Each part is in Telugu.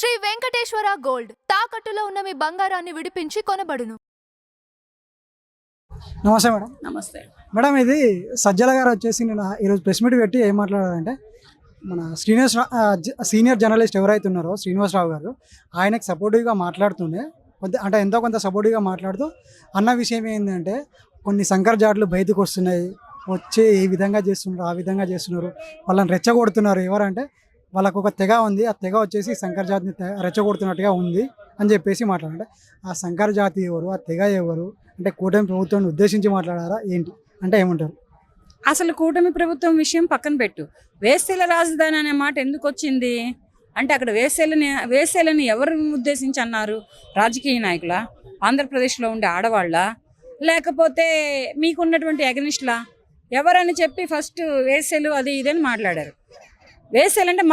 శ్రీ వెంకటేశ్వర గోల్డ్ తాకట్టులో ఉన్న మీ బంగారాన్ని విడిపించి కొనబడును. నమస్తే మేడం. నమస్తే మేడం, ఇది సజ్జల గారు వచ్చేసి నేను ఈరోజు ప్రెస్ మీట్ పెట్టి ఏం మాట్లాడారంటే, మన సీనియర్ జర్నలిస్ట్ ఎవరైతే ఉన్నారో శ్రీనివాసరావు గారు, ఆయనకు సపోర్టివ్గా మాట్లాడుతుండే అంటే ఎంతో కొంత సపోర్టివ్గా మాట్లాడుతూ అన్న విషయం ఏంటంటే, కొన్ని సంకర జాతులు బయటకు వస్తున్నాయి, వచ్చి ఈ విధంగా చేస్తున్నారు, ఆ విధంగా చేస్తున్నారు, వాళ్ళని రెచ్చగొడుతున్నారు. ఎవరంటే వాళ్ళకు ఒక తెగ ఉంది, ఆ తెగ వచ్చేసి సంకర జాతిని రెచ్చగొడుతున్నట్టుగా ఉంది అని చెప్పేసి మాట్లాడారు. ఆ సంకర జాతి ఎవరు, ఆ తెగ ఎవరు అంటే కూటమి ప్రభుత్వాన్ని ఉద్దేశించి మాట్లాడారా ఏంటి అంటే ఏమంటారు? అసలు కూటమి ప్రభుత్వం విషయం పక్కన పెట్టు. వేశ్యల రాజధాని అనే మాట ఎందుకు వచ్చింది అంటే, అక్కడ వేశ్యలని ఎవరిని ఉద్దేశించి అన్నారు? రాజకీయ నాయకుల, ఆంధ్రప్రదేశ్లో ఉండే ఆడవాళ్ళ, లేకపోతే మీకున్నటువంటి అగనిస్ట్లా, ఎవరని చెప్పి ఫస్ట్ వేశ్యలు అది ఇదని మాట్లాడారు. వేశ్యలు అంటే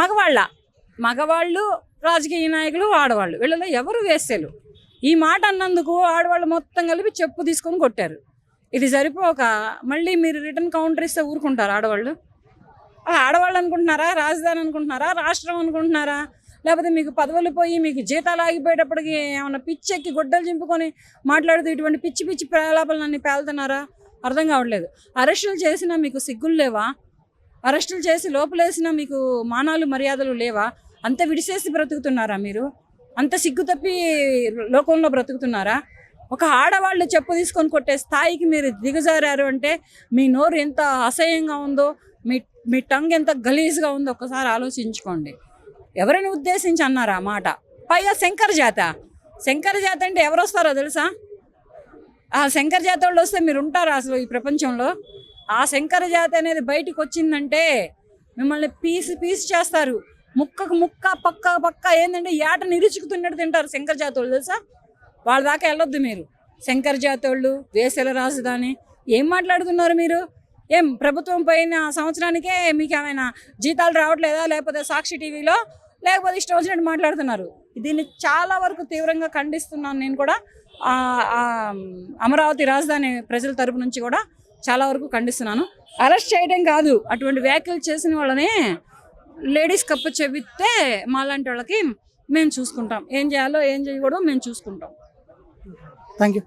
మగవాళ్ళు, రాజకీయ నాయకులు, ఆడవాళ్ళు, వీళ్ళలో ఎవరు వేశ్యలు? ఈ మాట అన్నందుకు ఆడవాళ్ళు మొత్తం కలిపి చెప్పు తీసుకొని కొట్టారు. ఇది సరిపోక మళ్ళీ మీరు రిటర్న్ కౌంటర్ ఇస్తే ఊరుకుంటారు ఆడవాళ్ళు? ఆడవాళ్ళు అనుకుంటున్నారా, రాజధాని అనుకుంటున్నారా, రాష్ట్రం అనుకుంటున్నారా? లేకపోతే మీకు పదవులు పోయి మీకు జీతాలు ఆగిపోయేటప్పటికి ఏమన్నా పిచ్చెక్కి గొడ్డలు చింపుకొని మాట్లాడుతూ ఇటువంటి పిచ్చి పిచ్చి ప్రలాపాలన్నీ పేలుతున్నారా? అర్థం కావట్లేదు. అరెస్టులు చేసినా మీకు సిగ్గులు లేవా? అరెస్టులు చేసి లోపలేసినా మీకు మానాలు మర్యాదలు లేవా? అంత విడిసేసి బ్రతుకుతున్నారా మీరు? అంత సిగ్గు తప్పి లోకంలో బ్రతుకుతున్నారా? ఒక ఆడవాళ్ళు చెప్పు తీసుకొని కొట్టే స్థాయికి మీరు దిగజారారు అంటే మీ నోరు ఎంత అసహ్యంగా ఉందో, మీ టంగ్ ఎంత గలీజ్గా ఉందో ఒక్కసారి ఆలోచించుకోండి. ఎవరిని ఉద్దేశించి అన్నారా ఆ మాట? పైగా శంకర జాతి అంటే ఎవరు వస్తారో తెలుసా? ఆ శంకర జాతి వాళ్ళు వస్తే మీరు ఉంటారా అసలు ఈ ప్రపంచంలో? ఆ శంకర జాతి అనేది బయటికి వచ్చిందంటే మిమ్మల్ని పీస్ చేస్తారు. ముక్కకు ముక్క, పక్క ఏంటంటే ఏట నిరుచుకుతున్నట్టు తింటారు శంకర జాతి వాళ్ళు, తెలుసా? వాళ్ళ దాకా వెళ్ళొద్దు మీరు. శంకర జాతి వాళ్ళు, వేశ్యల రాజధాని ఏం మాట్లాడుతున్నారు మీరు? ఏం ప్రభుత్వం పోయిన సంవత్సరానికే మీకు ఏమైనా జీతాలు రావట్లేదా? లేకపోతే సాక్షి టీవీలో, లేకపోతే ఇష్టం వచ్చినట్టు మాట్లాడుతున్నారు. దీన్ని చాలా వరకు తీవ్రంగా ఖండిస్తున్నాను నేను కూడా. అమరావతి రాజధాని ప్రజల తరపు నుంచి కూడా చాలా వరకు ఖండిస్తున్నాను. అరెస్ట్ చేయడం కాదు, అటువంటి వ్యాఖ్యలు చేసిన వాళ్ళని లేడీస్ కప్పు చెబితే మాలాంటి వాళ్ళకి మేము చూసుకుంటాం. ఏం చేయాలో ఏం చేయకూడదో మేము చూసుకుంటాం. Thank you.